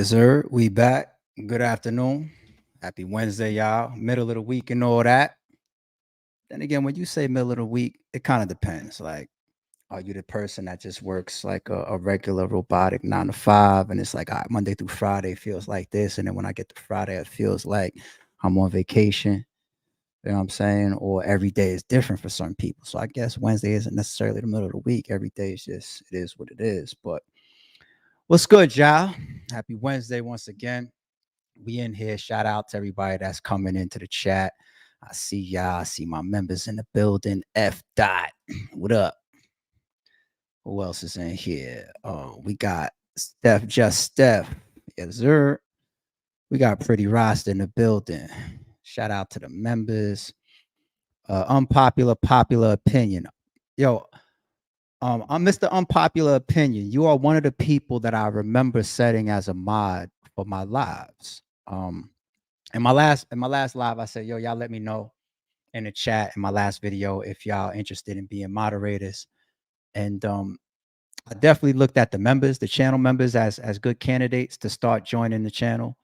Yes, sir. We back. Good afternoon. Happy Wednesday, y'all. Middle of the week and all that. Then again, when you say middle of the week, it kind of depends. Like, are you the person that just works like a regular robotic 9 to 5? And it's like, all right, Monday through Friday feels like this. And then when I get to Friday, it feels like I'm on vacation. You know what I'm saying? Or every day is different for some people. So I guess Wednesday isn't necessarily the middle of the week. Every day is just, it is what it is. But what's good, y'all? Happy Wednesday once again. We in here. Shout out to everybody that's coming into the chat. I see y'all. I see my members in the building. F dot. What up? Who else is in here? Oh, we got Steph, just Steph. Yes, sir. We got Pretty Roster in the building. Shout out to the members. Unpopular popular opinion. Yo, I'm Mr. Unpopular Opinion. You are one of the people that I remember setting as a mod for my lives. In my last live, I said, yo, y'all let me know in the chat in my last video if y'all interested in being moderators. And I definitely looked at the members, the channel members as good candidates to start joining the channel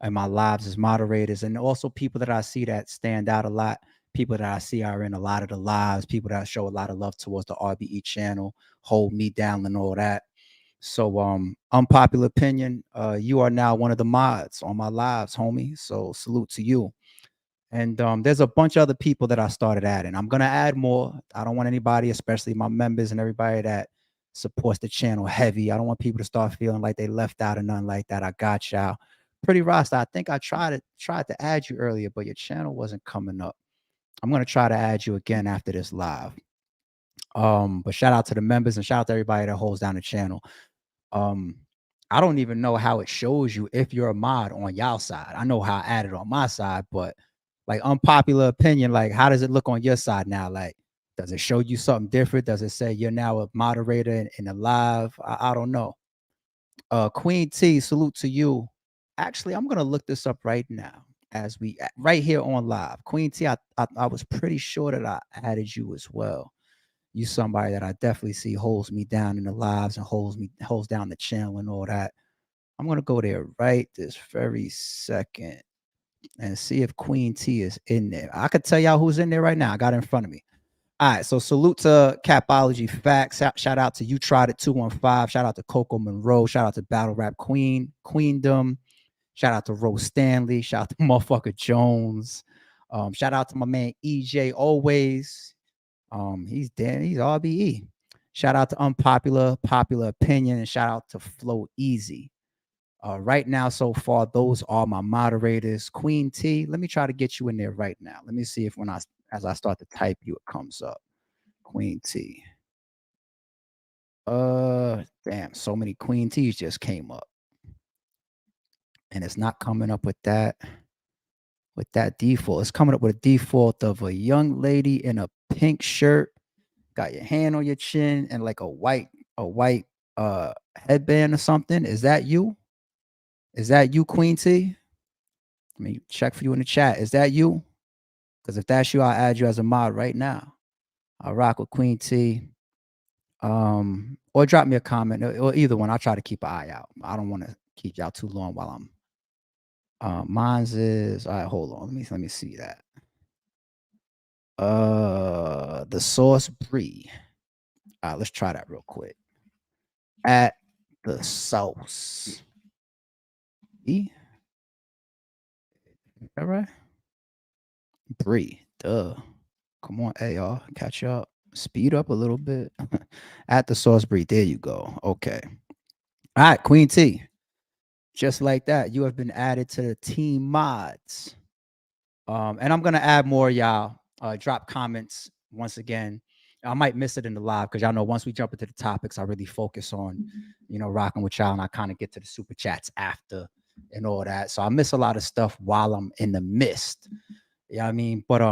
and my lives as moderators, and also people that I see that stand out a lot. People that I see are in a lot of the lives, people that show a lot of love towards the RBE channel, hold me down and all that. So unpopular opinion, you are now one of the mods on my lives, homie. So salute to you. And there's a bunch of other people that I started adding. I'm gonna add more. I don't want anybody, especially my members and everybody that supports the channel heavy. I don't want people to start feeling like they left out or nothing like that. I got y'all. Pretty Rasta, I think I tried to add you earlier, but your channel wasn't coming up. I'm gonna try to add you again after this live. But shout out to the members and shout out to everybody that holds down the channel. Um, I don't even know how it shows you if you're a mod on y'all side. I know how I added on my side, but like unpopular opinion, like how does it look on your side now? Like, does it show you something different? Does it say you're now a moderator in a live? I don't know. Queen T, salute to you. Actually, I'm gonna look this up right now as we right here on live. Queen T, I was pretty sure that I added you as well. You somebody that I definitely see holds me down in the lives and holds down the channel and all that. I'm gonna go there right this very second and see if Queen T is in there. I could tell y'all who's in there right now. I got it in front of me. All right, so salute to Capology Facts. Shout out to You Tried It 215. Shout out to Coco Monroe. Shout out to Battle Rap Queen, Queendom. Shout out to Rose Stanley. Shout out to motherfucker Jones. Shout out to my man EJ Always. He's dead. He's RBE. Shout out to Unpopular Popular Opinion, and shout out to Flow Easy. Right now, so far, those are my moderators. Queen T, let me try to get you in there right now. Let me see if as I start to type you, it comes up. Queen T. Damn, so many Queen T's just came up. And it's not coming up with that default. It's coming up with a default of a young lady in a pink shirt, got your hand on your chin and like a white headband or something. Is that you? Is that you, Queen T? Let me check for you in the chat. Is that you? Because if that's you, I'll add you as a mod right now. I'll rock with Queen T. Or drop me a comment, or either one. I'll try to keep an eye out. I don't want to keep y'all too long while I'm mine's is all right, hold on. Let me see that. The Sauce Brie. All right, let's try that real quick. At the Sauce. E? All right. Brie. Duh. Come on, hey y'all. Catch up. Speed up a little bit. At the Sauce Brie. There you go. Okay. All right, Queen T. Just like that, you have been added to the team mods. And I'm gonna add more, y'all. Drop comments once again. I might miss it in the live because y'all know once we jump into the topics, I really focus on, rocking with y'all, and I kind of get to the super chats after and all that. So I miss a lot of stuff while I'm in the midst. You know what I mean? But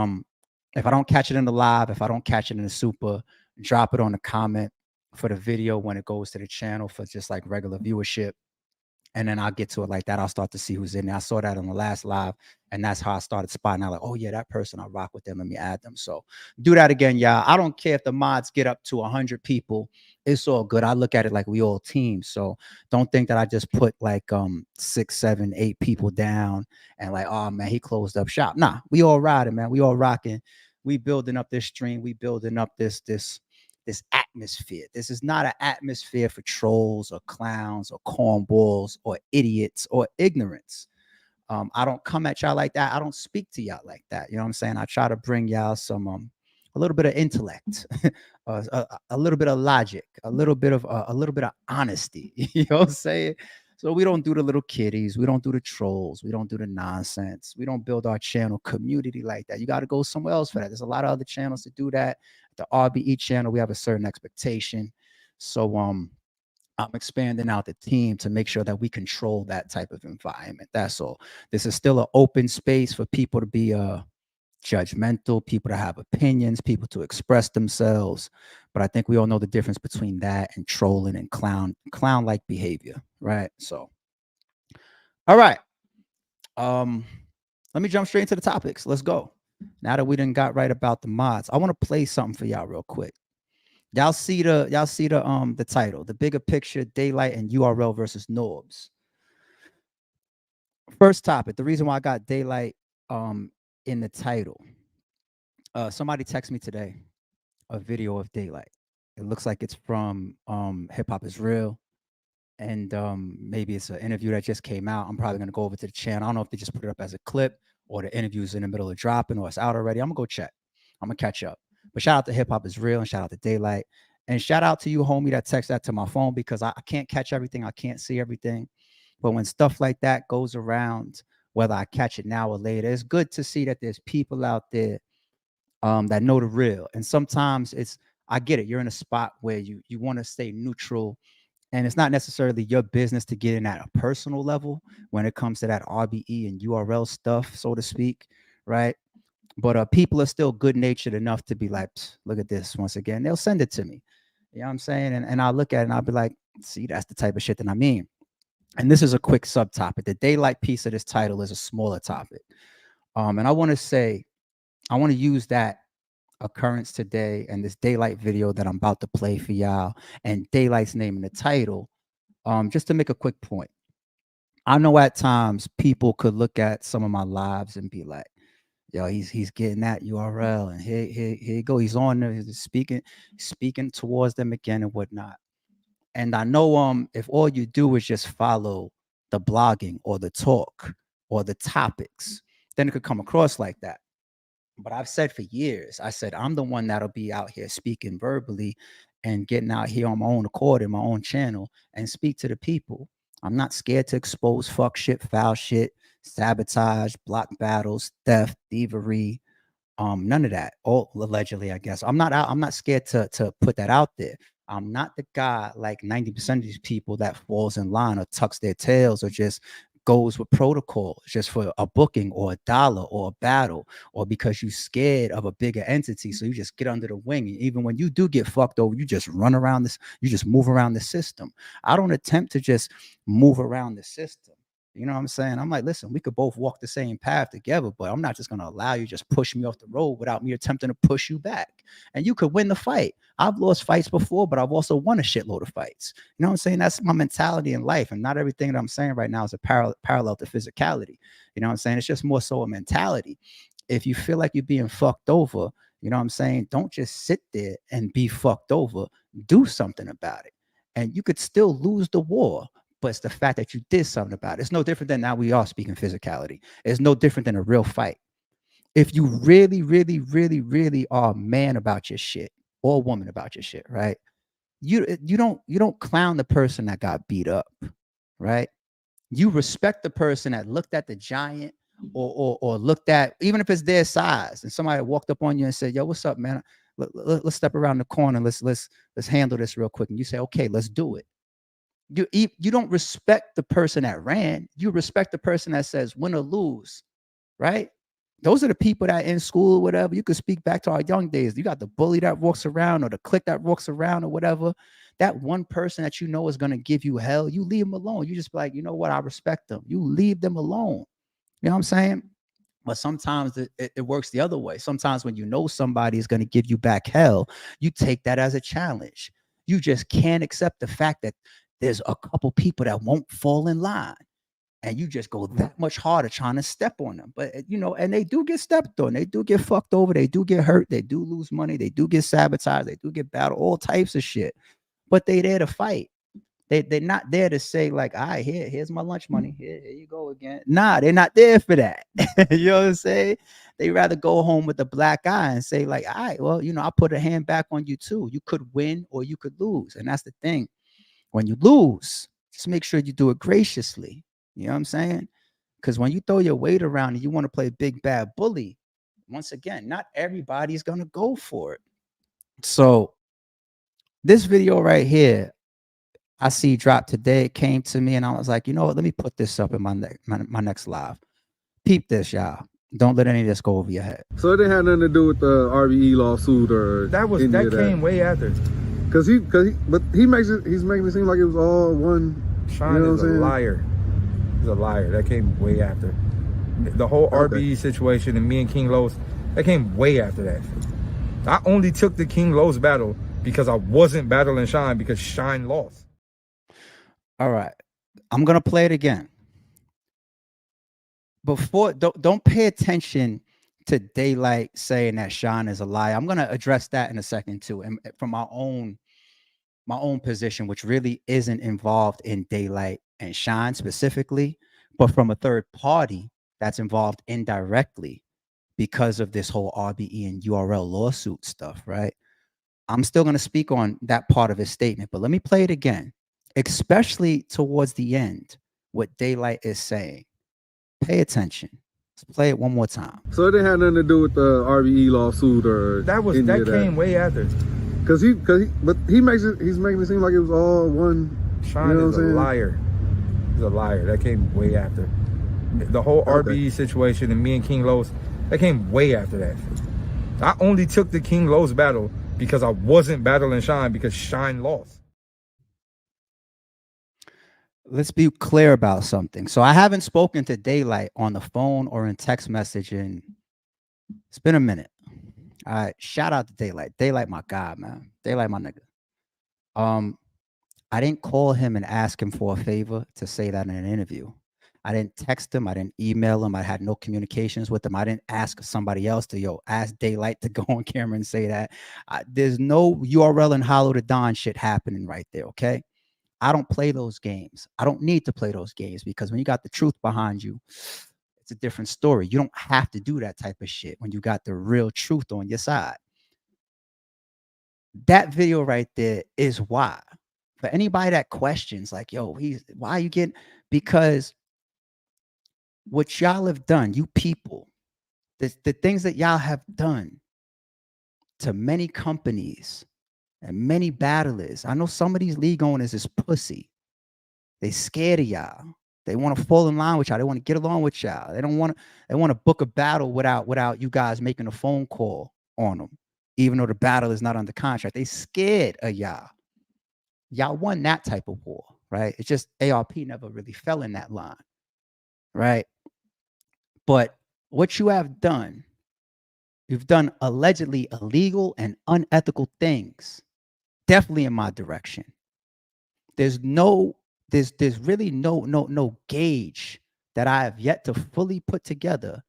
if I don't catch it in the live, if I don't catch it in the super, drop it on the comment for the video when it goes to the channel for just like regular viewership. and then I'll get to it like that. I'll start to see who's in there. I saw that on the last live, and that's how I started spotting out like, oh yeah, that person, I rock with them. Let me add them. So do that again, y'all. I don't care if the mods get up to 100 people. It's all good. I look at it like we all teams. So don't think that I just put like 6, 7, 8 people down and like, oh man, he closed up shop. Nah, we all riding, man. We all rocking. We building up this stream. We building up this atmosphere. This is not an atmosphere for trolls or clowns or cornballs or idiots or ignorance. I don't come at y'all like that. I don't speak to y'all like that. You know what I'm saying? I try to bring y'all some a little bit of intellect, a little bit of logic, a little bit of honesty. You know what I'm saying? So we don't do the little kiddies, we don't do the trolls, we don't do the nonsense. We don't build our channel community like that. You got to go somewhere else for that. There's a lot of other channels to do that. The RBE channel, we have a certain expectation. So I'm expanding out the team to make sure that we control that type of environment. That's all. This is still an open space for people to be judgmental, people to have opinions, people to express themselves. But I think we all know the difference between that and trolling and clown-like behavior, right? So, all right. Let me jump straight into the topics. Let's go. Now that we done got right about the mods, I want to play something for y'all real quick. Y'all see the title, the bigger picture, Daylyt and URL versus Norbes. First topic, the reason why I got Daylyt in the title. Somebody texted me today a video of Daylyt. It looks like it's from Hip Hop Is Real. And maybe it's an interview that just came out. I'm probably gonna go over to the channel. I don't know if they just put it up as a clip or the interview's in the middle of dropping or it's out already. I'm gonna go check. I'm gonna catch up. But shout out to Hip Hop Is Real and shout out to Daylyt. And shout out to you, homie, that text that to my phone because I can't catch everything. I can't see everything. But when stuff like that goes around, whether I catch it now or later, it's good to see that there's people out there that know the real. And sometimes I get it. You're in a spot where you want to stay neutral, and it's not necessarily your business to get in at a personal level when it comes to that RBE and URL stuff, so to speak, right? But people are still good natured enough to be like, look at this once again. They'll send it to me. You know what I'm saying? And I'll look at it and I'll be like, see, that's the type of shit that I mean. And this is a quick subtopic. The Daylyt piece of this title is a smaller topic. And I want to use that occurrence today and this Daylyt video that I'm about to play for y'all and Daylyt's name in the title, just to make a quick point. I know at times people could look at some of my lives and be like, yo, he's getting that URL and here you go. He's on there, he's speaking towards them again and whatnot. And I know if all you do is just follow the blogging or the talk or the topics, then it could come across like that. But I've said for years, I said, I'm the one that'll be out here speaking verbally and getting out here on my own accord in my own channel and speak to the people. I'm not scared to expose fuck shit, foul shit, sabotage, block battles, theft, thievery, none of that. All allegedly, I guess. I'm not scared to put that out there. I'm not the guy like 90% of these people that falls in line or tucks their tails or just goes with protocol just for a booking or a dollar or a battle or because you're scared of a bigger entity. So you just get under the wing. And even when you do get fucked over, you just run around this, you just move around the system. I don't attempt to just move around the system. You know what I'm saying? I'm like, listen, we could both walk the same path together, but I'm not just going to allow you just push me off the road without me attempting to push you back. And you could win the fight. I've lost fights before, but I've also won a shitload of fights. You know what I'm saying? That's my mentality in life. And not everything that I'm saying right now is a parallel to physicality. You know what I'm saying? It's just more so a mentality. If you feel like you're being fucked over, you know what I'm saying? Don't just sit there and be fucked over. Do something about it. And you could still lose the war. But it's the fact that you did something about it. It's no different than now we are speaking physicality. It's no different than a real fight. If you really, really, really, really are a man about your shit or a woman about your shit, right? You don't clown the person that got beat up, right? You respect the person that looked at the giant or looked at, even if it's their size, and somebody walked up on you and said, yo, what's up, man? Let's step around the corner. Let's handle this real quick. And you say, okay, let's do it. You don't respect the person that ran. You respect the person that says win or lose, right? Those are the people that in school or whatever. You could speak back to our young days. You got the bully that walks around or the clique that walks around or whatever. that one person that you know is going to give you hell, you leave them alone. You just be like, you know what? I respect them. You leave them alone. You know what I'm saying? But sometimes it works the other way. Sometimes when you know somebody is going to give you back hell, you take that as a challenge. You just can't accept the fact that there's a couple people that won't fall in line. And you just go that much harder trying to step on them. But you know, and they do get stepped on, they do get fucked over, they do get hurt, they do lose money, they do get sabotaged, they do get battled, all types of shit. But they there to fight. They're not there to say, like, all right, here's my lunch money. Here you go again. Nah, they're not there for that. You know what I'm saying? They rather go home with a black eye and say, like, all right, well, you know, I'll put a hand back on you too. You could win or you could lose. And that's the thing. When you lose, just make sure you do it graciously. You know what I'm saying? Because when you throw your weight around and you want to play big bad bully, once again, not everybody's gonna go for it. So this video right here, I see dropped today. It came to me and I was like, you know what? Let me put this up in my next live. Peep this, y'all. Don't let any of this go over your head. So it didn't have nothing to do with the RBE lawsuit or that came way after. But he's making it seem like it was all one. Sean, you know, is a liar. He's a liar. That came way after. The whole RBE situation and me and King Los, that came way after that. I only took the King Los battle because I wasn't battling Shine because Shine lost. All right. I'm going to play it again. Before, don't pay attention to Daylyt saying that Shine is a liar. I'm going to address that in a second too. And from my own position, which really isn't involved in Daylyt and Shine specifically, but from a third party that's involved indirectly because of this whole RBE and URL lawsuit stuff, right? I'm still going to speak on that part of his statement, but let me play it again, especially towards the end, what Daylyt is saying. Pay attention. Let's play it one more time. So it didn't have nothing to do with the RBE lawsuit or that came way after. But he's making it seem like it was all one. Sean, you know, is a liar. He's a liar. That came way after. The whole RBE situation and me and King Los, that came way after that. I only took the King Los battle because I wasn't battling Shine because Shine lost. Let's be clear about something. So I haven't spoken to Daylyt on the phone or in text message in, it's been a minute. All right, shout out to Daylyt. Daylyt, my guy, man. Daylyt, my nigga. I didn't call him and ask him for a favor to say that in an interview. I didn't text him. I didn't email him. I had no communications with him. I didn't ask somebody else to, ask Daylyt to go on camera and say that. There's no URL and Hollow to Don shit happening right there, okay? I don't play those games. I don't need to play those games because when you got the truth behind you, it's a different story. You don't have to do that type of shit when you got the real truth on your side. That video right there is why. For anybody that questions, like, yo, why are you getting, because what y'all have done, you people, the things that y'all have done to many companies and many battlers. I know some of these league owners is pussy. They scared of y'all. They want to fall in line with y'all. They want to get along with y'all. They want to book a battle without you guys making a phone call on them, even though the battle is not under contract. They scared of y'all. Y'all won that type of war, right? It's just ARP never really fell in that line, right? But what you have done, you've done allegedly illegal and unethical things, definitely in my direction. There's really no gauge that I have yet to fully put together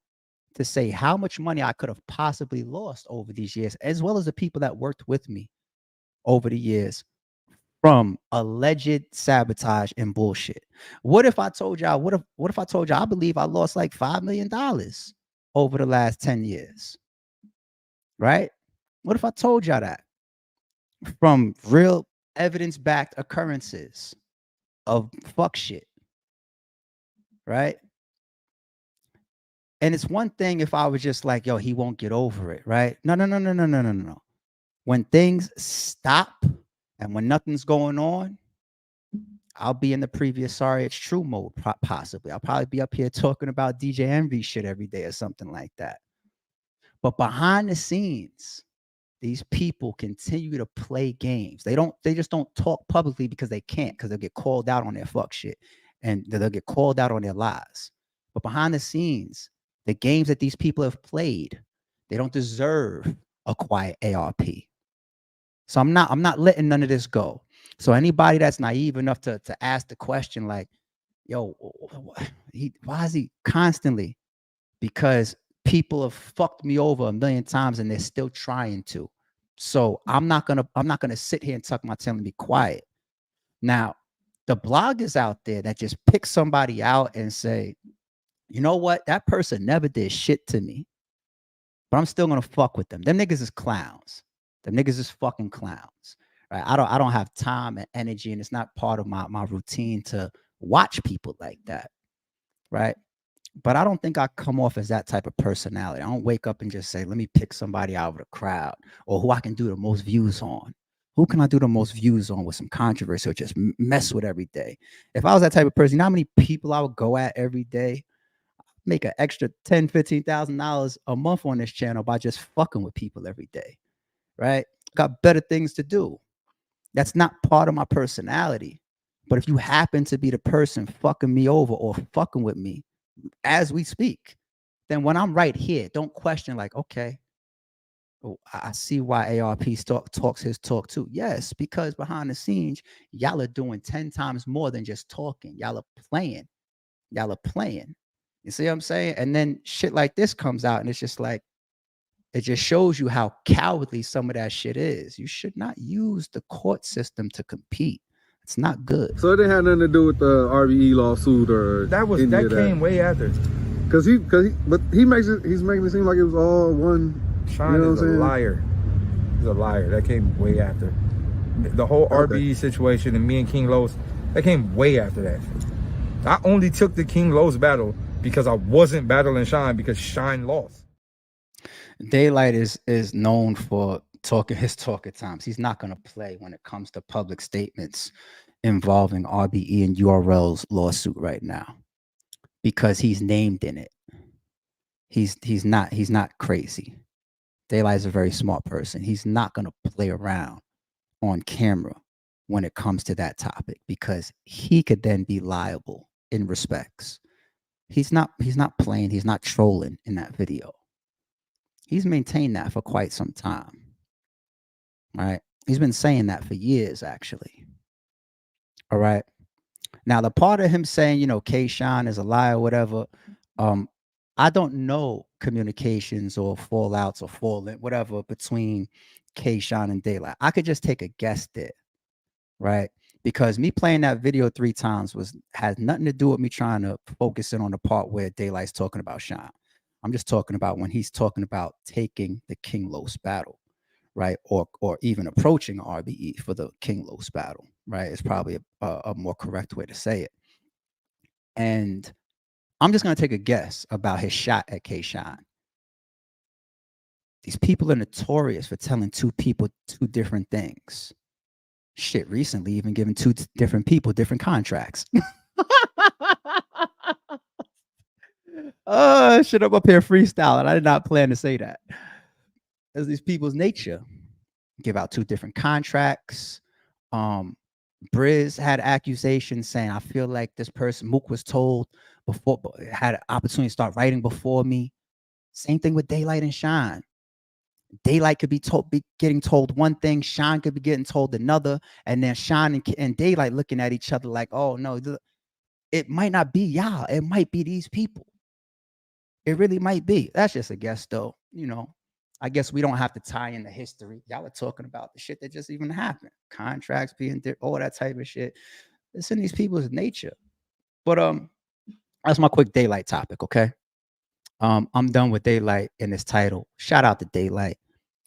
to say how much money I could have possibly lost over these years, as well as the people that worked with me over the years from alleged sabotage and bullshit. What if I told y'all, what if I told y'all I believe I lost like $5 million over the last 10 years? Right? What if I told y'all that? From real evidence-backed occurrences of fuck shit. Right? And it's one thing if I was just like, yo, he won't get over it, right? No. When things stop and when nothing's going on, I'll be in the previous sorry it's true mode, possibly. I'll probably be up here talking about DJ Envy shit every day or something like that. But behind the scenes, these people continue to play games. They just don't talk publicly because they can't, because they'll get called out on their fuck shit and they'll get called out on their lies. But behind the scenes, the games that these people have played, they don't deserve a quiet ARP. So I'm not letting none of this go. So anybody that's naive enough to ask the question like, yo, why is he constantly? Because people have fucked me over a million times and they're still trying to. So I'm not gonna sit here and tuck my tail and be quiet. Now, the bloggers out there that just pick somebody out and say, you know what, that person never did shit to me, but I'm still gonna fuck with them. Them niggas is clowns. Them niggas is fucking clowns. Right? I don't have time and energy, and it's not part of my routine to watch people like that. Right. But I don't think I come off as that type of personality. I don't wake up and just say, let me pick somebody out of the crowd or who I can do the most views on. Who can I do the most views on with some controversy or just mess with every day? If I was that type of person, you know how many people I would go at every day? Make an extra $10,000, $15,000 a month on this channel by just fucking with people every day, right? Got better things to do. That's not part of my personality. But if you happen to be the person fucking me over or fucking with me as we speak, then when I'm right here, don't question like, okay, I see why ARP talks his talk too. Yes, because behind the scenes, y'all are doing 10 times more than just talking. Y'all are playing. Y'all are playing. You see what I'm saying? And then shit like this comes out and it's just like, it just shows you how cowardly some of that shit is. You should not use the court system to compete. It's not good. So it didn't have nothing to do with the RBE lawsuit or that came way after. But he's making it seem like it was all one. Sean is a liar. He's a liar. That came way after. The whole RBE situation and me and King Los, that came way after that. I only took the King Los battle because I wasn't battling Shine because Shine lost. Daylyt is known for talking his talk at times. He's not going to play when it comes to public statements involving RBE and URL's lawsuit right now because he's named in it. He's not crazy. Daylyt is a very smart person. He's not going to play around on camera when it comes to that topic because he could then be liable in respects. He's not playing. He's not trolling in that video. He's maintained that for quite some time. Right? He's been saying that for years, actually. All right. Now, the part of him saying, you know, K-Shine is a liar, whatever, I don't know communications or fallouts or falling, whatever, between K-Shine and Daylyt. I could just take a guess there, right? Because me playing that video 3 times has nothing to do with me trying to focus in on the part where Daylight's talking about Shine. I'm just talking about when he's talking about taking the King Los battle, right? Or even approaching RBE for the King Los battle, right? It's probably a more correct way to say it. And I'm just going to take a guess about his shot at K-Shine. These people are notorious for telling 2 people 2 different things. Shit, recently even giving 2 different people different contracts. Shit, I'm up here freestyling. I did not plan to say that. That's these people's nature. Give out 2 different contracts. Briz had accusations saying, I feel like this person, Mook was told before, had an opportunity to start writing before me. Same thing with Daylyt and Shine. Daylyt could be getting told one thing, Shine could be getting told another, and then Shine and Daylyt looking at each other like, oh no, it might not be y'all, it might be these people. It really might be. That's just a guess, though. You know, I guess we don't have to tie in the history. Y'all are talking about the shit that just even happened. Contracts being all that type of shit. It's in these people's nature. But that's my quick Daylyt topic, okay? I'm done with Daylyt in this title. Shout out to Daylyt.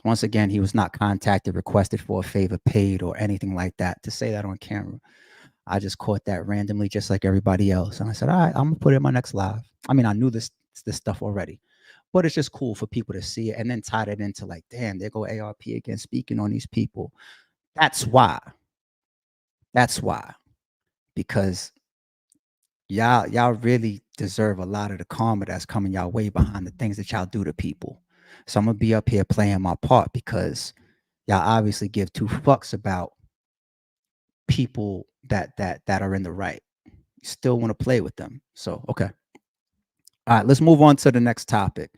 Once again, he was not contacted, requested for a favor, paid, or anything like that. To say that on camera, I just caught that randomly, just like everybody else. And I said, all right, I'm gonna put it in my next live. I mean, I knew this stuff already, but it's just cool for people to see it and then tie it into like, damn, there go ARP again, speaking on these people. That's why. Because y'all really deserve a lot of the karma that's coming y'all way behind the things that y'all do to people. So I'm gonna be up here playing my part because y'all obviously give two fucks about people that are in the right. You still want to play with them. So okay. All right, let's move on to the next topic.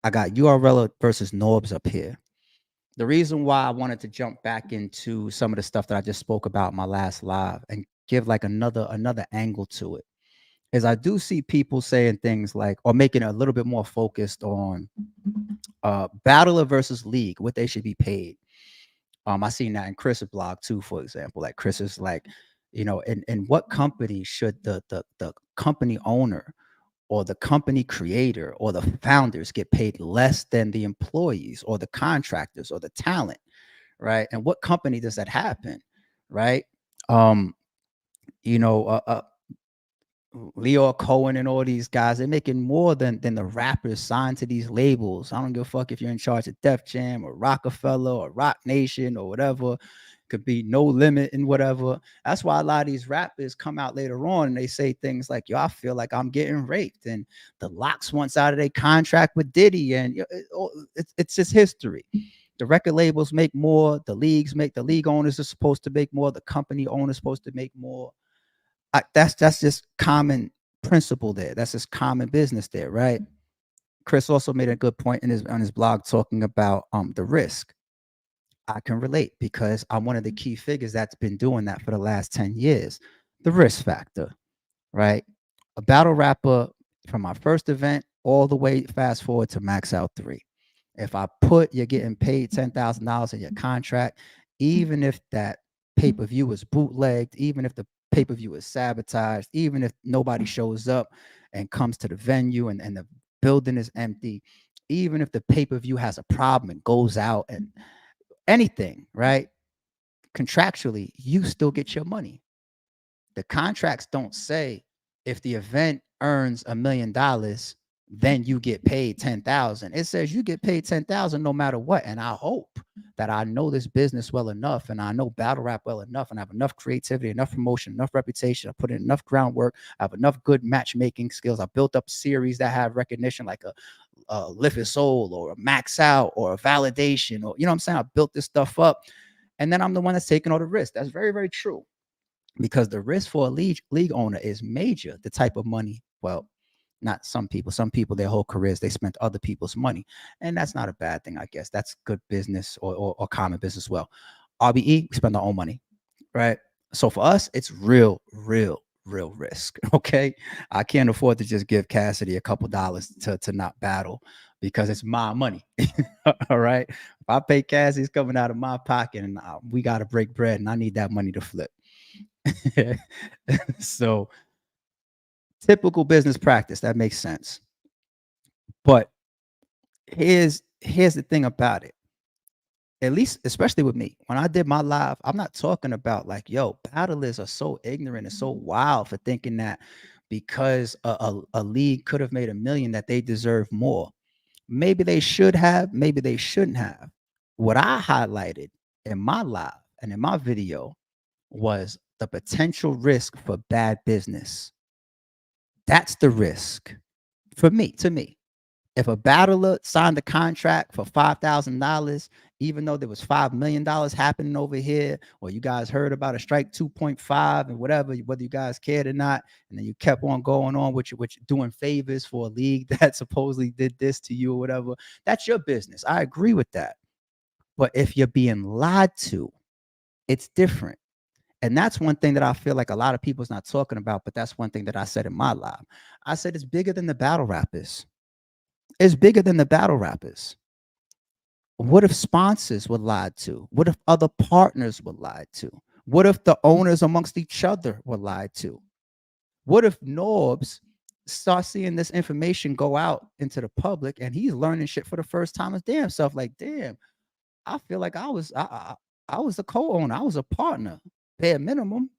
I got URL versus Norbes up here. The reason why I wanted to jump back into some of the stuff that I just spoke about in my last live and give like another angle to it is I do see people saying things like, or making it a little bit more focused on battler versus league, what they should be paid. I seen that in Chris's blog too, for example. Like Chris is like, in what company should the company owner or the company creator or the founders get paid less than the employees or the contractors or the talent, right? And what company does that happen, right? Um, you know, Leo Cohen and all these guys, they're making more than the rappers signed to these labels. I don't give a fuck if you're in charge of Def Jam or Rockefeller or Rock Nation or whatever. Could be No Limit and whatever. That's why a lot of these rappers come out later on and they say things like, yo, I feel like I'm getting raped. And the Locks once out of their contract with Diddy. And it's just history. The record labels make more. The league owners are supposed to make more. The company owners supposed to make more. That's just common principle there. That's just common business there, right? Chris also made a good point on his blog talking about the risk. I can relate because I'm one of the key figures that's been doing that for the last 10 years. The risk factor, right? A battle rapper from my first event all the way fast forward to Max Out 3. If I put you're getting paid $10,000 in your contract, even if that pay-per-view is bootlegged, even if the pay-per-view is sabotaged, even if nobody shows up and comes to the venue and the building is empty, even if the pay-per-view has a problem and goes out and anything, right? Contractually, you still get your money. The contracts don't say if the event earns $1 million, then you get paid 10,000. It says you get paid 10,000 no matter what. And I hope that I know this business well enough and I know battle rap well enough and I have enough creativity, enough promotion, enough reputation. I put in enough groundwork. I have enough good matchmaking skills. I built up series that have recognition like a Lift His Soul or a Max Out or a Validation or, you know what I'm saying? I built this stuff up and then I'm the one that's taking all the risk. That's very, very true. Because the risk for a league owner is major. The type of money, well, not some people, their whole careers, they spent other people's money. And that's not a bad thing, I guess. That's good business or common business as well. RBE, we spend our own money, right? So for us, it's real risk. Okay. I can't afford to just give Cassidy a couple dollars to not battle because it's my money. All right. If I pay Cassidy, it's coming out of my pocket and we got to break bread and I need that money to flip. So typical business practice, that makes sense. But here's the thing about it. At least, especially with me, when I did my live, I'm not talking about like, yo, battlers are so ignorant and so wild for thinking that because a league could have made $1 million that they deserve more. Maybe they should have, maybe they shouldn't have. What I highlighted in my live and in my video was the potential risk for bad business. That's the risk for me, to me. If a battler signed a contract for $5,000, even though there was $5 million happening over here, or you guys heard about a strike 2.5 and whatever, whether you guys cared or not, and then you kept on going on with doing favors for a league that supposedly did this to you or whatever, that's your business. I agree with that. But if you're being lied to, it's different. And that's one thing that I feel like a lot of people's not talking about, but that's one thing that I said in my live. I said it's bigger than the battle rappers. It's bigger than the battle rappers. What if sponsors were lied to? What if other partners were lied to? What if the owners amongst each other were lied to? What if Norbes start seeing this information go out into the public and he's learning shit for the first time his damn self? Like, damn, I feel like I was a co-owner. I was a partner, bare minimum.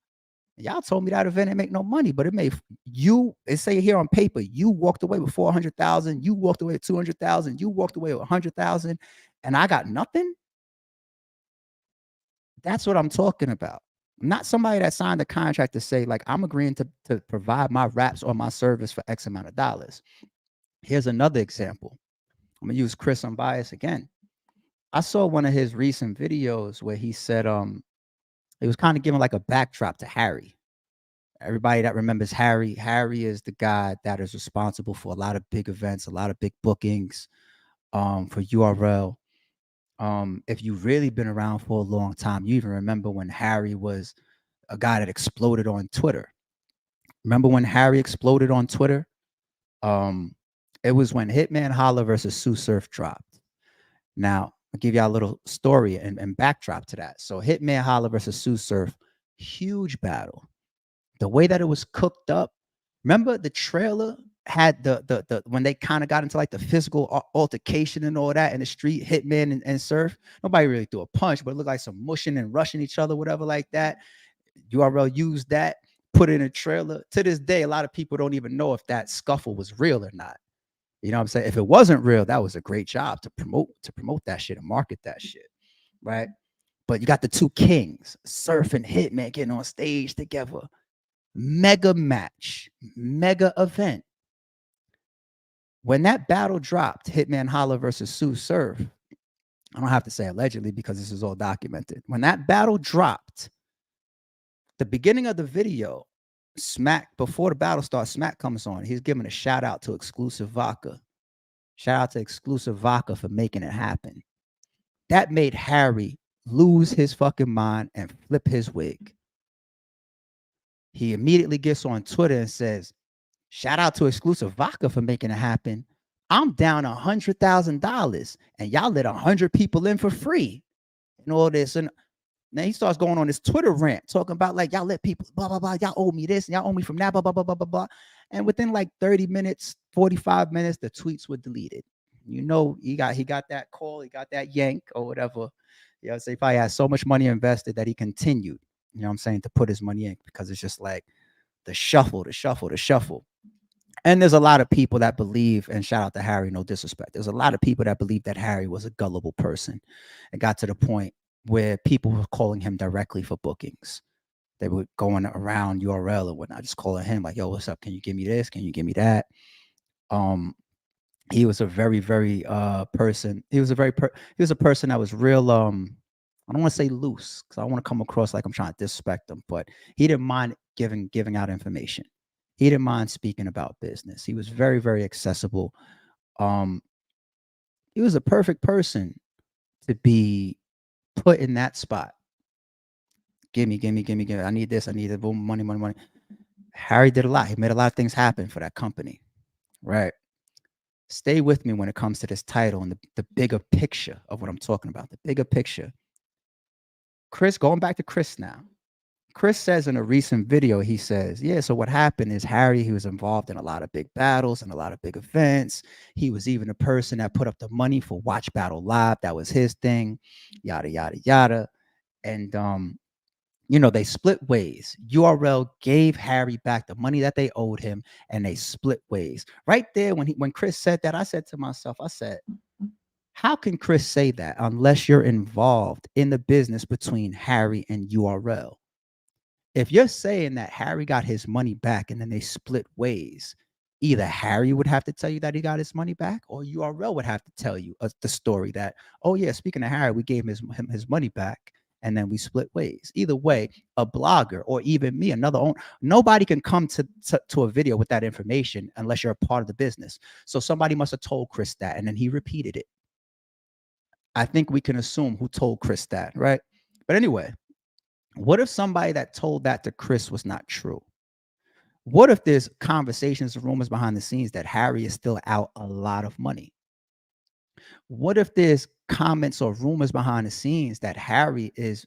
Y'all told me that event didn't make no money, but it made you. It say here on paper, you walked away with 400,000. You walked away with 200,000. You walked away with 100,000, and I got nothing. That's what I'm talking about. I'm not somebody that signed a contract to say like I'm agreeing to provide my raps or my service for X amount of dollars. Here's another example. I'm gonna use Chris Unbiased again. I saw one of his recent videos where he said he was kind of giving like a backdrop to Harry. Everybody that remembers Harry, Harry is the guy that is responsible for a lot of big events, a lot of big bookings for URL. If you've really been around for a long time, you even remember when Harry was a guy that exploded on Twitter. Remember when Harry exploded on Twitter? It was when Hitman Holla versus Sue Surf dropped. Now, I'll give y'all a little story and backdrop to that. So Hitman Holla versus Sue Surf, huge battle. The way that it was cooked up, remember the trailer had the when they kind of got into like the physical altercation and all that in the street, Hitman and Surf. Nobody really threw a punch, but it looked like some mushing and rushing each other, whatever like that. URL used that, put it in a trailer. To this day, a lot of people don't even know if that scuffle was real or not. You know what I'm saying? If it wasn't real, that was a great job to promote that shit and market that shit, right? But you got the two kings, Surf and Hitman, getting on stage together. Mega match, mega event. When that battle dropped, Hitman Holla versus Sue Surf, I don't have to say allegedly because this is all documented. When that battle dropped, the beginning of the video, Smack, before the battle starts, Smack comes on. He's giving a shout out to Exclusive Vodka. Shout out to Exclusive Vodka for making it happen. That made Harry lose his fucking mind and flip his wig. He immediately gets on Twitter and says, shout out to Exclusive Vodka for making it happen. I'm down $100,000 and y'all let 100 people in for free and all this. And now he starts going on this Twitter rant talking about like, y'all let people, blah, blah, blah. Y'all owe me this and y'all owe me from that, blah, blah, blah, blah, blah, blah. And within like 30 minutes, 45 minutes, the tweets were deleted. You know, he got that call, he got that yank or whatever. You know, so he probably had so much money invested that he continued, you know what I'm saying, to put his money in because it's just like the shuffle. And there's a lot of people that believe, and shout out to Harry, no disrespect. There's a lot of people that believe that Harry was a gullible person. It got to the point where people were calling him directly for bookings. They were going around URL or whatnot, just calling him like, yo, what's up? Can you give me this? Can you give me that? He was a very, very person. He was a person that was real, I don't want to say loose because I don't want to come across like I'm trying to disrespect him, but he didn't mind giving out information. He didn't mind speaking about business. He was very, very accessible. He was a perfect person to be put in that spot. Give me. I need this. I need it. Boom, money. Harry did a lot. He made a lot of things happen for that company. Right. Stay with me when it comes to this title and the bigger picture of what I'm talking about. The bigger picture. Chris, going back to Chris now. Chris says in a recent video, he says, yeah, so what happened is Harry, he was involved in a lot of big battles and a lot of big events. He was even a person that put up the money for Watch Battle Live. That was his thing, yada, yada, yada. And, you know, they split ways. URL gave Harry back the money that they owed him and they split ways. Right there, when Chris said that, I said to myself, I said, how can Chris say that unless you're involved in the business between Harry and URL? If you're saying that Harry got his money back and then they split ways, either Harry would have to tell you that he got his money back or URL would have to tell you the story that, oh yeah, speaking of Harry, we gave him his money back and then we split ways. Either way, a blogger or even me, another owner, nobody can come to a video with that information unless you're a part of the business. So somebody must have told Chris that and then he repeated it. I think we can assume who told Chris that, right? But anyway, what if somebody that told that to Chris was not true? What if there's conversations and rumors behind the scenes that Harry is still out a lot of money? What if there's comments or rumors behind the scenes that Harry is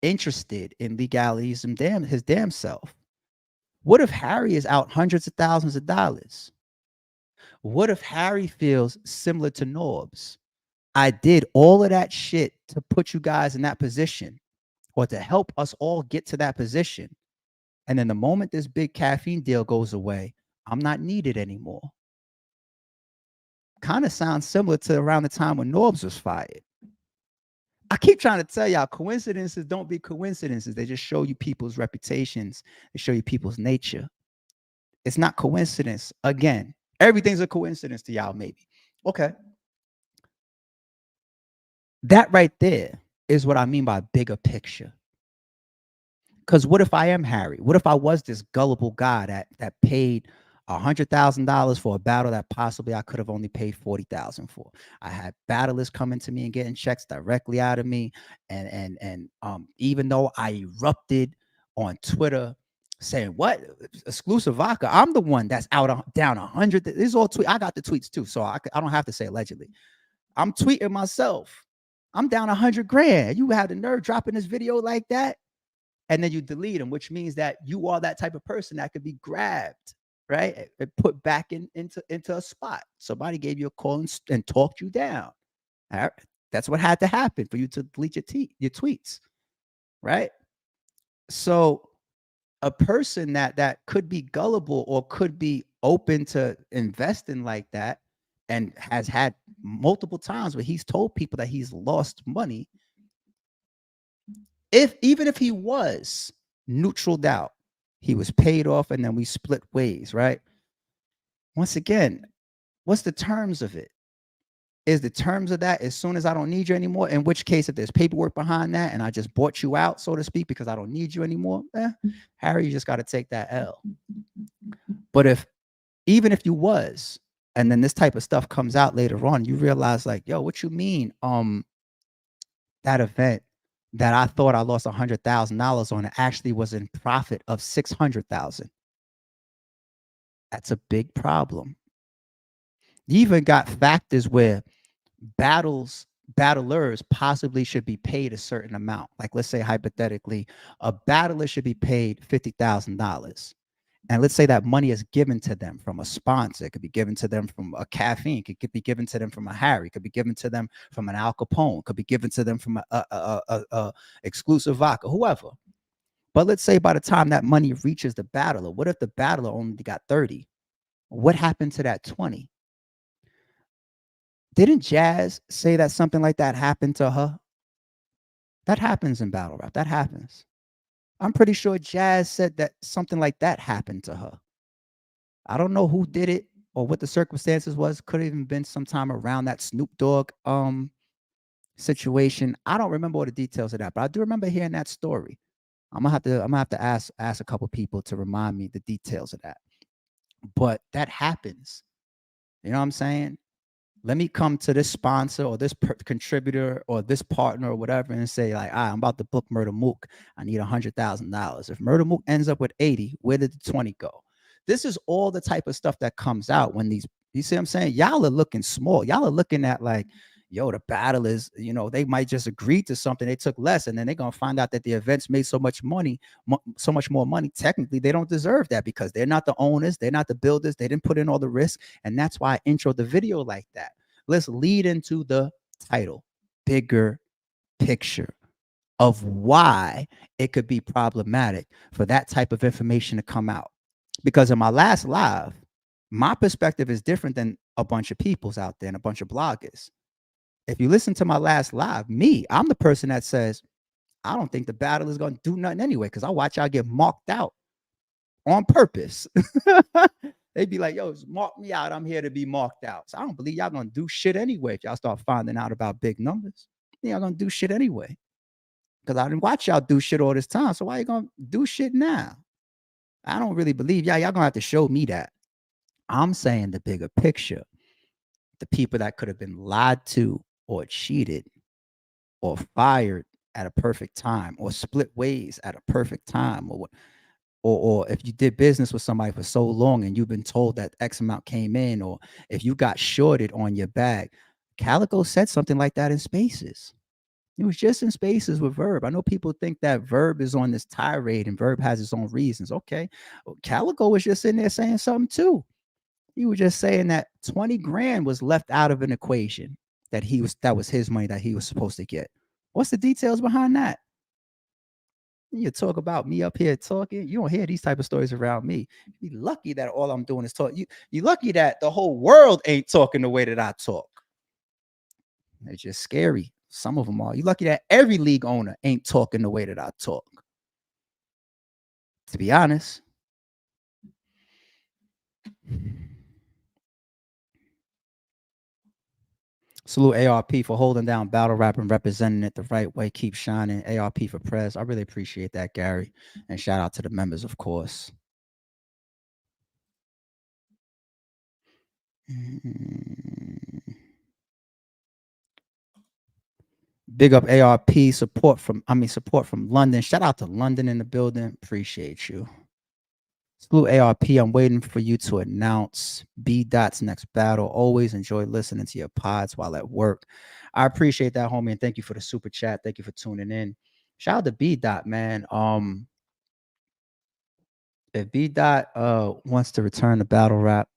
interested in legalities and his damn self? What if Harry is out hundreds of thousands of dollars? What if Harry feels similar to Norbes? I did all of that shit to put you guys in that position or to help us all get to that position. And then the moment this big caffeine deal goes away, I'm not needed anymore. Kind of sounds similar to around the time when Norbes was fired. I keep trying to tell y'all, coincidences don't be coincidences. They just show you people's reputations. They show you people's nature. It's not coincidence. Again, everything's a coincidence to y'all, maybe. Okay. That right there is what I mean by bigger picture. Because what if I am Harry? What if I was this gullible guy that paid $100,000 for a battle that possibly I could have only paid 40,000 for? I had battlers coming to me and getting checks directly out of me, and even though I erupted on Twitter saying what exclusive vodka, I'm the one that's down 100. This is all tweet. I got the tweets too, so I don't have to say allegedly. I'm tweeting myself. I'm down 100 grand. You had the nerve dropping this video like that, and then you delete them, which means that you are that type of person that could be grabbed, right, and put back into a spot. Somebody gave you a call and talked you down. All right? That's what had to happen for you to delete your tweets, right? So a person that could be gullible or could be open to investing like that and has had multiple times where he's told people that he's lost money, even if he was neutral doubt, he was paid off and then we split ways, right? Once again, what's the terms of it? Is the terms of that as soon as I don't need you anymore? In which case, if there's paperwork behind that and I just bought you out, so to speak, because I don't need you anymore, Harry, you just got to take that L. But even if you was, and then this type of stuff comes out later on, you realize like, yo, what you mean? That event that I thought I lost $100,000 on, it actually was in profit of 600,000. That's a big problem. You even got factors where battlers possibly should be paid a certain amount. Like let's say hypothetically, a battler should be paid $50,000. And let's say that money is given to them from a sponsor. It could be given to them from a caffeine. It could be given to them from a Harry. It could be given to them from an Al Capone. It could be given to them from a exclusive vodka, whoever. But let's say by the time that money reaches the battler, what if the battler only got 30? What happened to that 20? Didn't Jazz say that something like that happened to her? That happens in battle rap. That happens. I'm pretty sure Jazz said that something like that happened to her. I don't know who did it or what the circumstances was. Could have even been sometime around that Snoop Dogg situation. I don't remember all the details of that, but I do remember hearing that story. I'm gonna have to ask a couple people to remind me the details of that. But that happens. You know what I'm saying? Let me come to this sponsor or this contributor or this partner or whatever and say like, I'm about to book Murder Mook. I need $100,000. If Murder Mook ends up with 80, where did the 20 go? This is all the type of stuff that comes out when these, you see what I'm saying? Y'all are looking small. Y'all are looking at like, yo, the battle is, they might just agree to something. They took less, and then they're going to find out that the events made so much money, so much more money. Technically, they don't deserve that because they're not the owners. They're not the builders. They didn't put in all the risk. And that's why I introed the video like that. Let's lead into the title, bigger picture of why it could be problematic for that type of information to come out. Because in my last live, my perspective is different than a bunch of people's out there and a bunch of bloggers. If you listen to my last live, I'm the person that says, I don't think the battle is going to do nothing anyway, because I watch y'all get marked out on purpose. They'd be like, yo, mark me out. I'm here to be marked out. So I don't believe y'all going to do shit anyway. If y'all start finding out about big numbers, y'all going to do shit anyway. Because I didn't watch y'all do shit all this time. So why you going to do shit now? I don't really believe y'all. Y'all going to have to show me that. I'm saying the bigger picture. The people that could have been lied to or cheated or fired at a perfect time or split ways at a perfect time, or if you did business with somebody for so long and you've been told that X amount came in, or if you got shorted on your bag. Calico said something like that in Spaces. It was just in Spaces with Verb. I know people think that Verb is on this tirade and Verb has his own reasons. Okay. Calico was just in there saying something too. He was just saying that 20 grand was left out of an equation that was his money that he was supposed to get. What's the details behind that? You talk about me up here talking. You don't hear these type of stories around me. You're lucky that all I'm doing is talk. You're lucky that the whole world ain't talking the way that I talk. It's just scary. Some of them are. You're lucky that every league owner ain't talking the way that I talk. To be honest. Salute ARP for holding down battle rap and representing it the right way. Keep shining. ARP for press. I really appreciate that, Gary. And shout out to the members, of course. Big up ARP support from London. Shout out to London in the building. Appreciate you. Salute ARP. I'm waiting for you to announce B-Dot's next battle. Always enjoy listening to your pods while at work. I appreciate that, homie, and thank you for the super chat. Thank you for tuning in. Shout out to B-Dot, man. If B-Dot wants to return to battle rap,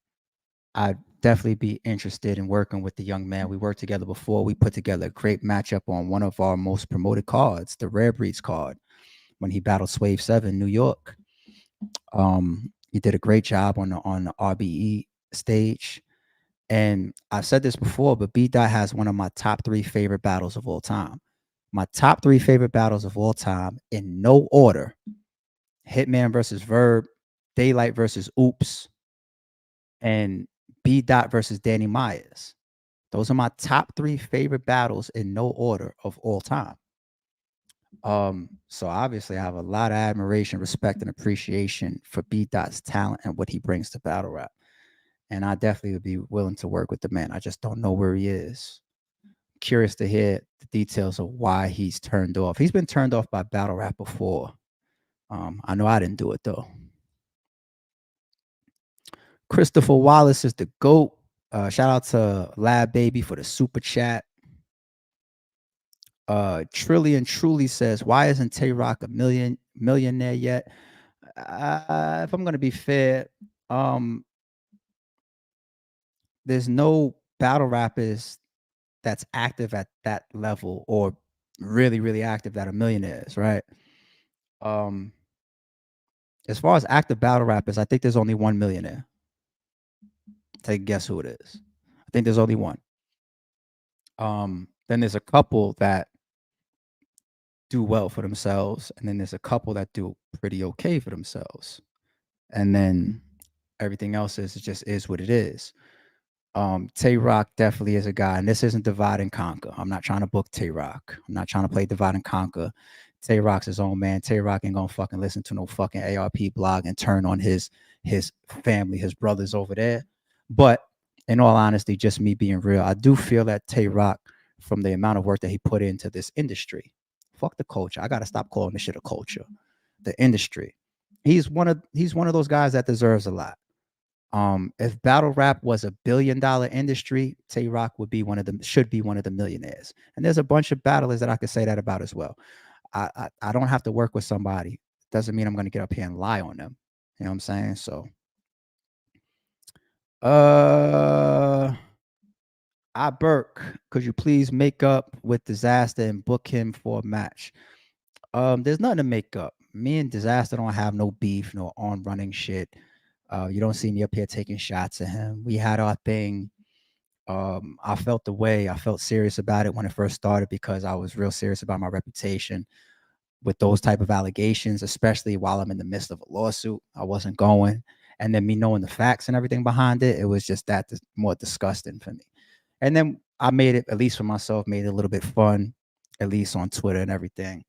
I'd definitely be interested in working with the young man. We worked together before. We put together a great matchup on one of our most promoted cards, the Rare Breeds card, when he battled Swave 7 New York. He did a great job on the RBE stage. And I've said this before, but B-Dot has one of my top 3 favorite battles of all time. My top 3 favorite battles of all time in no order: Hitman versus Verb, Daylyt versus Oops, and B-Dot versus Danny Myers. Those are my top 3 favorite battles in no order of all time. So obviously I have a lot of admiration, respect, and appreciation for B-Dot's talent and what he brings to battle rap. And I definitely would be willing to work with the man. I just don't know where he is. Curious to hear the details of why he's turned off. He's been turned off by battle rap before. I know I didn't do it though. Christopher Wallace is the GOAT. Shout out to Lab Baby for the super chat. Trillion Truly says, why isn't Tay-Rock a millionaire yet? If I'm gonna be fair, there's no battle rappers that's active at that level or really, really active that are millionaires, right? As far as active battle rappers, I think there's only one millionaire. Take a guess who it is. I think there's only one. Then there's a couple that do well for themselves, and then there's a couple that do pretty okay for themselves, and then everything else is just is what it is. Tay-Rock definitely is a guy, and this isn't divide and conquer. I'm not trying to book Tay-Rock. I'm not trying to play divide and conquer. Tay-Rock's his own man. Tay-Rock ain't gonna fucking listen to no fucking ARP blog and turn on his family, his brothers over there. But in all honesty, just me being real, I do feel that Tay-Rock, from the amount of work that he put into this industry, fuck the culture. I gotta stop calling this shit a culture. The industry. He's one of those guys that deserves a lot. If battle rap was $1 billion industry, Tay-Rock should be one of the millionaires. And there's a bunch of battlers that I could say that about as well. I don't have to work with somebody. Doesn't mean I'm going to get up here and lie on them. You know what I'm saying? So, Burke, could you please make up with Disaster and book him for a match? There's nothing to make up. Me and Disaster don't have no beef, no on running shit. You don't see me up here taking shots at him. We had our thing. I felt the way. I felt serious about it when it first started because I was real serious about my reputation with those type of allegations, especially while I'm in the midst of a lawsuit. I wasn't going. And then me knowing the facts and everything behind it, it was just that more disgusting for me. And then I made it, at least for myself, made it a little bit fun, at least on Twitter and everything.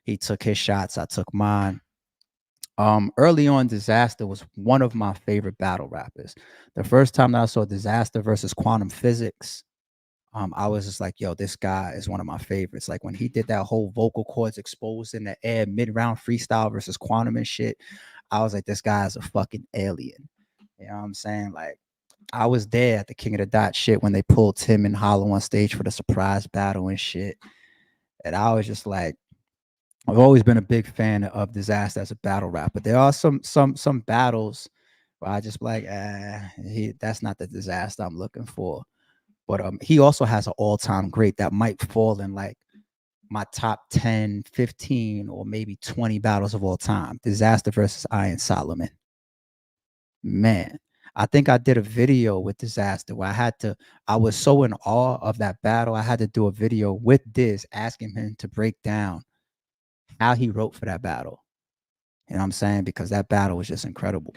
He took his shots. I took mine. Early on, Disaster was one of my favorite battle rappers. The first time that I saw Disaster versus Quantum Physics, I was just like, yo, this guy is one of my favorites. Like when he did that whole vocal cords exposed in the air mid-round freestyle versus Quantum and shit, I was like, this guy is a fucking alien. You know what I'm saying? Like, I was there at the King of the Dot shit when they pulled Tim and Hollow on stage for the surprise battle and shit. And I was just like, I've always been a big fan of Disaster as a battle rapper. There are some battles where I just like, that's not the Disaster I'm looking for. But he also has an all-time great that might fall in like my top 10, 15, or maybe 20 battles of all time. Disaster versus Iron Solomon. Man, I think I did a video with Disaster where I was so in awe of that battle. I had to do a video with Diz asking him to break down how he wrote for that battle. You know what I'm saying? Because that battle was just incredible.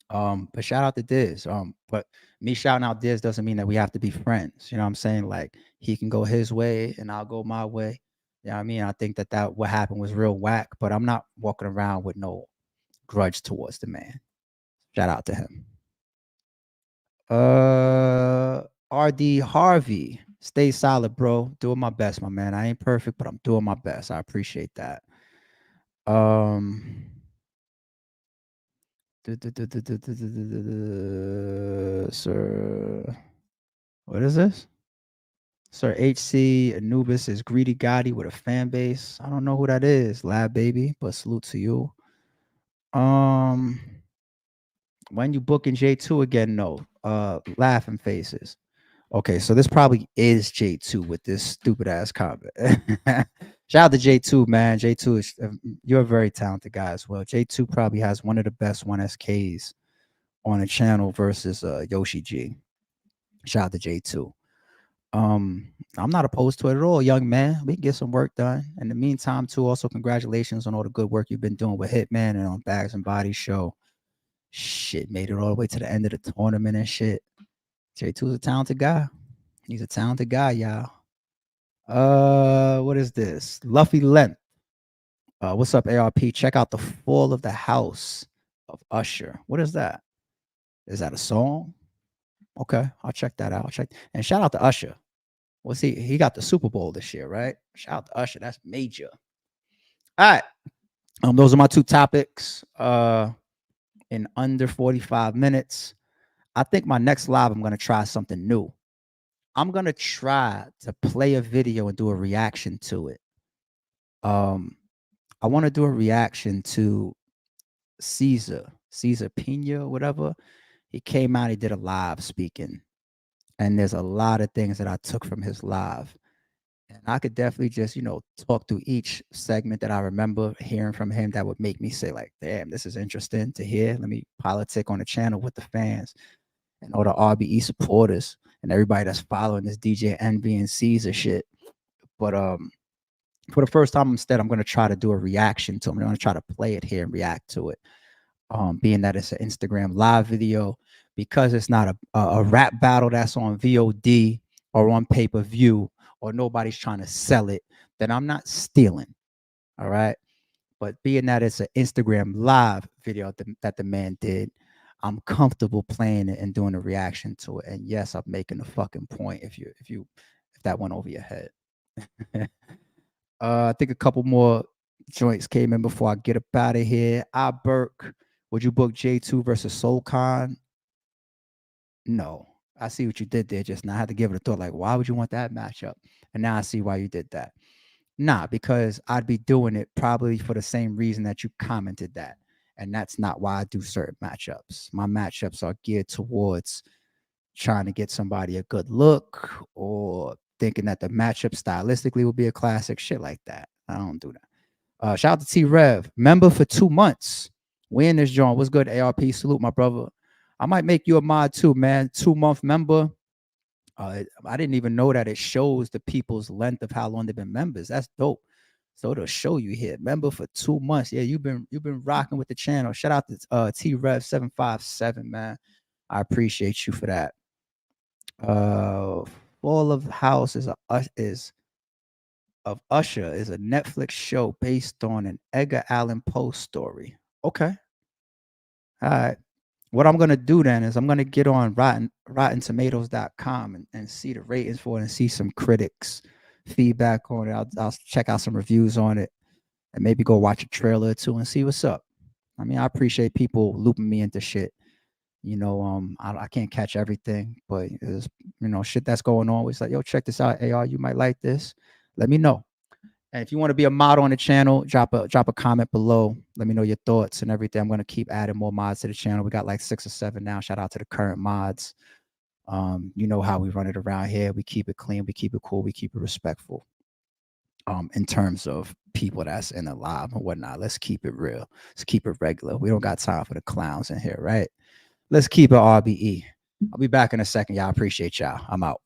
But shout out to Diz. But me shouting out Diz doesn't mean that we have to be friends. You know what I'm saying? Like he can go his way and I'll go my way. You know what I mean? I think that what happened was real whack, but I'm not walking around with no grudge towards the man. Shout out to him. RD Harvey, stay solid, bro. Doing my best, my man. I ain't perfect, but I'm doing my best. I appreciate that. Sir, what is this? Sir HC Anubis is Greedy Gotti with a fan base. I don't know who that is, Lab Baby, but salute to you. When you booking J2 again? No. Laughing faces. Okay, so this probably is J2 with this stupid ass comment. Shout out to J2, man. J2 is you're a very talented guy as well. J2 probably has one of the best 1SKs on the channel versus Yoshi G. Shout out to J2. I'm not opposed to it at all, young man. We can get some work done. In the meantime, too, also congratulations on all the good work you've been doing with Hitman and on Bags and Body Show. Shit, made it all the way to the end of the tournament and shit. J2's a talented guy. He's a talented guy, y'all. What is this? Luffy Length. What's up, ARP? Check out The Fall of the House of Usher. What is that? Is that a song? Okay, I'll check that out. And shout out to Usher. What's he got the Super Bowl this year, right? Shout out to Usher. That's major. All right. Those are my two topics. In under 45 minutes. I think my next live, I'm gonna try something new. I'm gonna try to play a video and do a reaction to it. I want to do a reaction to Caesar Pena, whatever. He came out, he did a live speaking, and there's a lot of things that I took from his live. And I could definitely just, talk through each segment that I remember hearing from him that would make me say, like, damn, this is interesting to hear. Let me politic on the channel with the fans and all the RBE supporters and everybody that's following this DJ Envy and Caesar shit. But for the first time, instead, I'm going to try to do a reaction to him. I'm going to try to play it here and react to it. Being that it's an Instagram live video, because it's not a rap battle that's on VOD or on pay-per-view, or nobody's trying to sell it, then I'm not stealing. All right. But being that it's an Instagram live video that the man did, I'm comfortable playing it and doing a reaction to it. And yes, I'm making a fucking point if that went over your head. I think a couple more joints came in before I get up out of here. Burke, would you book J2 versus SoulCon? No. I see what you did there just now. I had to give it a thought, like, why would you want that matchup? And now I see why you did that. Nah, because I'd be doing it probably for the same reason that you commented that. And that's not why I do certain matchups. My matchups are geared towards trying to get somebody a good look or thinking that the matchup stylistically will be a classic, shit like that. I don't do that. Shout out to T-Rev, member for 2 months. We in this joint. What's good, ARP? Salute, my brother. I might make you a mod too, man. 2-month member. I didn't even know that it shows the people's length of how long they've been members. That's dope. So it'll show you here, member for 2 months. Yeah, you've been rocking with the channel. Shout out to T-Rev 757, man. I appreciate you for that. Fall of the House of Usher is a Netflix show based on an Edgar Allan Poe story. Okay. All right. What I'm going to do then is I'm going to get on RottenTomatoes.com and see the ratings for it and see some critics feedback on it. I'll check out some reviews on it and maybe go watch a trailer or two and see what's up. I mean, I appreciate people looping me into shit. I can't catch everything, but there's, shit that's going on. It's like, yo, check this out, AR, you might like this. Let me know. And if you want to be a mod on the channel, drop a comment below. Let me know your thoughts and everything. I'm going to keep adding more mods to the channel. We got like 6 or 7 now. Shout out to the current mods. You know how we run it around here. We keep it clean. We keep it cool. We keep it respectful. In terms of people that's in the live and whatnot, let's keep it real. Let's keep it regular. We don't got time for the clowns in here, right? Let's keep it RBE. I'll be back in a second, y'all. Appreciate y'all. I'm out.